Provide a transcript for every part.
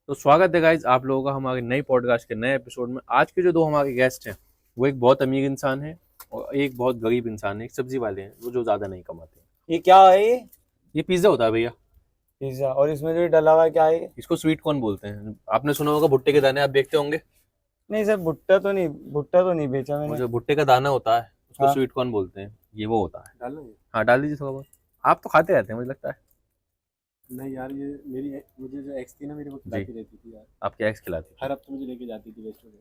तो स्वागत है गाइज आप लोगों का हमारे नए पॉडकास्ट के नए एपिसोड में। आज के जो दो हमारे गेस्ट हैं वो एक बहुत अमीर इंसान है और एक बहुत गरीब इंसान है, एक सब्जी वाले हैं वो जो ज्यादा नहीं कमाते हैं। ये क्या है ये? ये पिज्जा होता है भैया। पिज्जा। और इसमें जो ये डला हुआ है क्या है ये? इसको स्वीट कॉर्न बोलते हैं। आपने सुना होगा भुट्टे के दाने, आप देखते होंगे। नहीं सर, भुट्टा तो नहीं बेचा वो मैंने। जो भुट्टे का दाना होता है उसको हाँ। स्वीट कॉर्न बोलते हैं, ये वो होता है। डालना है? हाँ डाल दीजिए थोड़ा बहुत। आप तो खाते रहते हैं मुझे लगता है। नहीं यार, ये मुझे जो एक्स थी ना, मेरी वो जी, खिलाती रहती थी यार। आपके एक्स खिलाते थे। हर हफ्ते मुझे लेके जाती थी रेस्टोरेंट।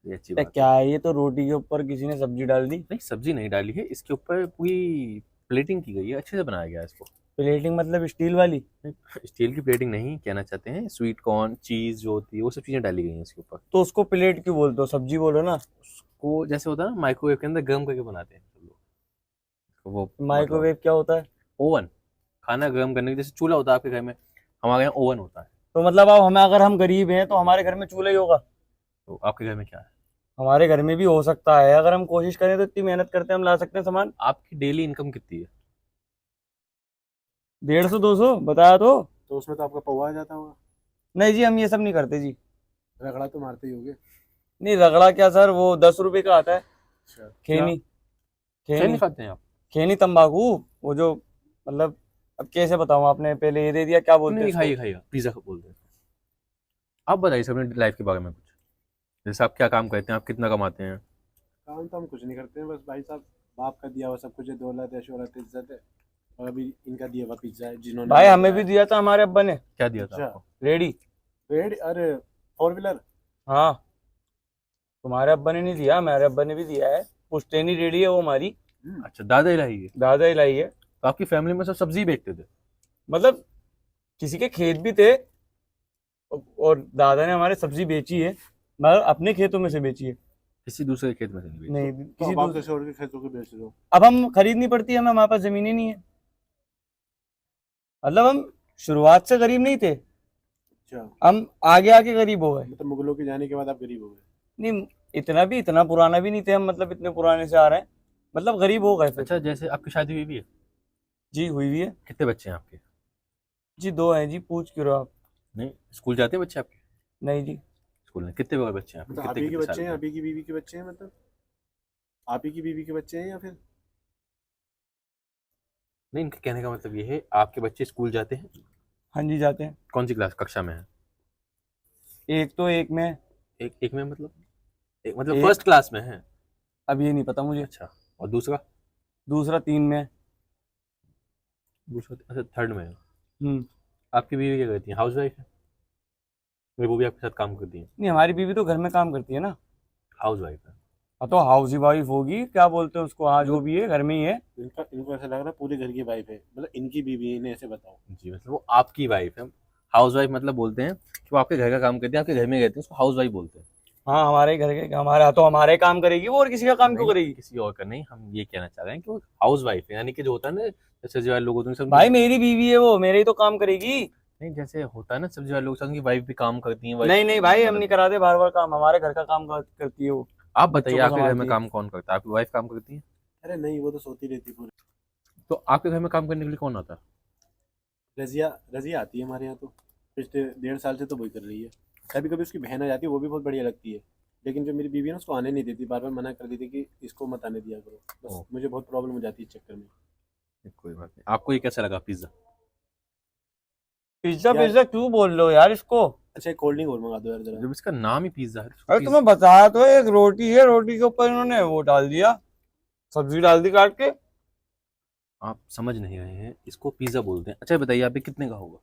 ये अच्छी ये बात है। क्या है? ये तो रोटी के ऊपर किसी ने सब्जी डाल दी। नहीं सब्जी नहीं डाली है, इसके ऊपर पूरी प्लेटिंग की गई है, अच्छे से बनाया गया है इसको। प्लेटिंग मतलब स्टील वाली? स्टील की प्लेटिंग नहीं कहना चाहते हैं, स्वीट कॉर्न चीज जो होती है वो सब चीजें डाली गई हैं इसके ऊपर। तो उसको प्लेट क्यों बोलते हो? सब्जी बोलो ना। उसको जैसे होता है ना माइक्रोवेव के अंदर गर्म करके बनाते हैं सब लोग, तो वो मतलब माइक्रोवेव क्या होता है? ओवन, खाना गर्म करने के जैसे चूल्हा होता है आपके घर में, हमारे यहाँ ओवन होता है। तो मतलब अब हमें, अगर हम गरीब हैं तो हमारे घर में चूल्हा ही होगा? तो आपके घर में क्या है? हमारे घर में भी हो सकता है, अगर हम कोशिश करें तो इतनी मेहनत करते हैं, हम ला सकते हैं सामान। आपकी डेली इनकम कितनी है? 150 200 बताया तो। तो उसमें तो आपका पौवा आ जाता होगा। नहीं जी, हम ये सब नहीं करते जी। रगड़ा तो मारते ही होगे। नहीं रगड़ा क्या सर, वो 10 रुपए का आता है। अच्छा। खेनी। क्या नहीं खेनी। खाते हैं आप? खेनी तंबाकू। वो जो, मतलब, अब कैसे बताऊं? आपने पहले ये दे दिया, क्या नहीं बोलते हैं नहीं, इसको? खाइए खाइए, पिज्जा बोलते हैं। आप बताइए सब अपनी लाइफ के बारे में कुछ। जैसे आप क्या काम करते हैं, आप कितना कमाते हैं? काम तो हम कुछ नहीं करते हैं, बस भाई साहब बाप का दिया हुआ सब कुछ है, दौलत है, शोहरत है, इज्जत है। और अभी इनका दिया हुआ पिज्जा है जिन्होंने भाई हमें हमें भी खिलाया। दिया था हमारे अब्बा ने। क्या दिया था अच्छा। आपको? रेडी। रेड, अरे 4 व्हीलर। हाँ। तुम्हारे अब्बा ने नहीं दिया, हमारे अब्बा ने भी दिया है। पुश्तैनी रेडी है वो हमारी। अच्छा, दादा ही लाई है। दादा ही लाई है। तो आपकी फैमिली में सब सब्जी बेचते थे? मतलब किसी के खेत भी थे, और दादा ने हमारे सब्जी बेची है, मगर अपने खेतों में से बेची है। किसी दूसरे खेत में से नहीं बेची? नहीं, तो किसी अब आप दूसरे। कैसे और के खेतों के बेच रहे हो? अब हम खरीदनी पड़ती है हमें, हमारे पास जमीन ही नहीं है। मतलब हम शुरुआत से गरीब नहीं थे, अच्छा। हम आगे आके गरीब हो गए। मतलब मुगलों के जाने के बाद आप गरीब हो गए। नहीं, इतना पुराना भी नहीं थे हम, मतलब इतने पुराने से आ रहे हैं, मतलब गरीब हो गए फिर। अच्छा, जैसे आपकी शादी हुई भी है? जी हुई भी है। कितने बच्चे हैं आपके? जी 2 हैं जी, पूछ क्यों रहे हो आप? नहीं, स्कूल जाते हैं बच्चे आपके? नहीं जी। स्कूल में कितने बड़े बच्चे हैं आपके, मतलब आप कितने ही के कितने बच्चे साल हैं, के? आप ही की बीवी के बच्चे हैं, मतलब आप ही की बीवी के बच्चे हैं या फिर? नहीं, इनके कहने का मतलब ये है आपके बच्चे स्कूल जाते हैं। हाँ जी जाते हैं। कौन सी क्लास कक्षा में है? एक तो एक में। एक एक में मतलब? एक मतलब एक, फर्स्ट क्लास में है? अब ये नहीं पता मुझे। अच्छा, और दूसरा? दूसरा 3 में। दूसरा अच्छा थर्ड में है। हम्म। आपकी बीवी क्या करती है, हाउस वाइफ है? नहीं, वो भी आपके साथ काम करती है? नहीं, हमारी बीवी तो घर में काम करती है ना। हाउस वाइफ है। हाँ तो हाउस वाइफ होगी, क्या बोलते हैं उसको, हाँ जो भी है घर में ही है। इनको ऐसा लग रहा है पूरे घर की वाइफ है, मतलब इनकी बीवी है, इन्हें ऐसे बताओ। जी, मतलब वो आपकी वाइफ है। हाउस वाइफ मतलब बोलते हैं कि वो आपके घर का काम करती है, आपके घर में रहती है, उसको हाउस वाइफ बोलते हैं। हाँ हमारे घर के, हमारा तो हमारे काम करेगी वो, और किसी का काम क्यों नहीं, करेगी? किसी और का नहीं, हम ये कहना चाह रहे हैं कि वो हाउस वाइफ है, यानी कि जो होता है ना जैसे जो लोग होते हैं सब। भाई मेरी बीवी है वो, मेरे ही तो काम करेगी। नहीं, जैसे होता है ना सब्जी वाले लोग उनकी वाइफ भी काम करती है, नहीं नहीं भाई, हम मदद। नहीं कराते बार बार काम, हमारे घर का काम करती है वो। आप बच्चों बताइए को आपके घर में संभालती है। काम कौन करता है? आपकी वाइफ काम करती है? अरे नहीं, वो तो सोती रहती पूरी। तो आपके घर में काम करने के लिए कौन आता है? रजिया रजिया आती है हमारे यहाँ तो। पिछले 1.5 साल से तो वही कर रही है। कभी कभी उसकी बहन आ जाती है, वो भी बहुत बढ़िया लगती है। लेकिन जो मेरी बीवी है ना, उसको आने नहीं देती, बार बार मना कर देती कि इसको मत आने दिया करो। बस ओह। मुझे बहुत प्रॉब्लम हो जाती है इस चक्कर में। कोई बात नहीं। आपको ये कैसा लगा पिज्जा? पिज्जा यार, पिज्जा क्यों बोल रहे हो यार इसको? अच्छा एक कोल्ड ड्रिंक और मंगा दो यार जरा। जब इसका नाम ही पिज्जा है तो अरे तुम्हें बताया तो, एक रोटी है, रोटी के ऊपर इन्होंने वो डाल दिया, सब्जी डाल दी काट के। आप समझ नहीं रहे हैं, इसको पिज्जा बोलते हैं। अच्छा ये बताइए आप ये कितने का होगा?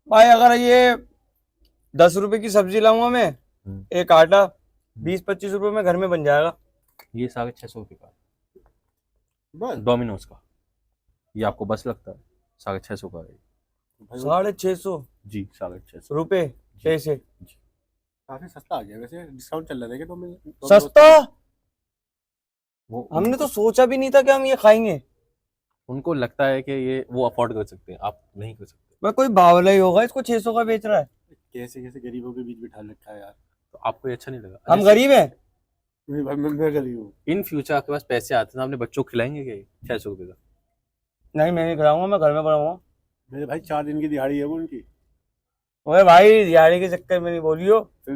भाई अगर ये 10 रुपए की सब्जी लाऊंगा मैं, हम्म, एक आटा 20 25 रुपए में घर में बन जाएगा। ये 650 रुपये का बस। डोमिनोज का। ये आपको बस लगता है? 650 का है। भाई वो 650 जी, 650। रुपए जी पैसे। जी। काफी सस्ता आ गया, वैसे डिस्काउंट चल रहा था कि तो सस्ता? वो हमने तो सोचा भी नहीं था कि हम ये खाएंगे। उनको लगता है कि ये वो अफोर्ड कर सकते हैं, आप नहीं कर सकते। भाई कोई बावला ही होगा, इसको 600 का बेच रहा है। कैसे कैसे गरीबों के बीच बिठा रखा है यार। तो आपको ये अच्छा नहीं लगा? हम गरीब हैं? मैं गरीब हूँ। इन फ्यूचर आपके पास पैसे आते हैं तो अपने बच्चों को खिलाएंगे क्या 600 रुपये का? नहीं मैं नहीं खिलाऊंगा, मैं घर में बनाऊंगा। मेरे भाई 4 दिन की दिहाड़ी है वो उनकी। ओए भाई दिहाड़ी के चक्कर में नहीं बोलियो। फिर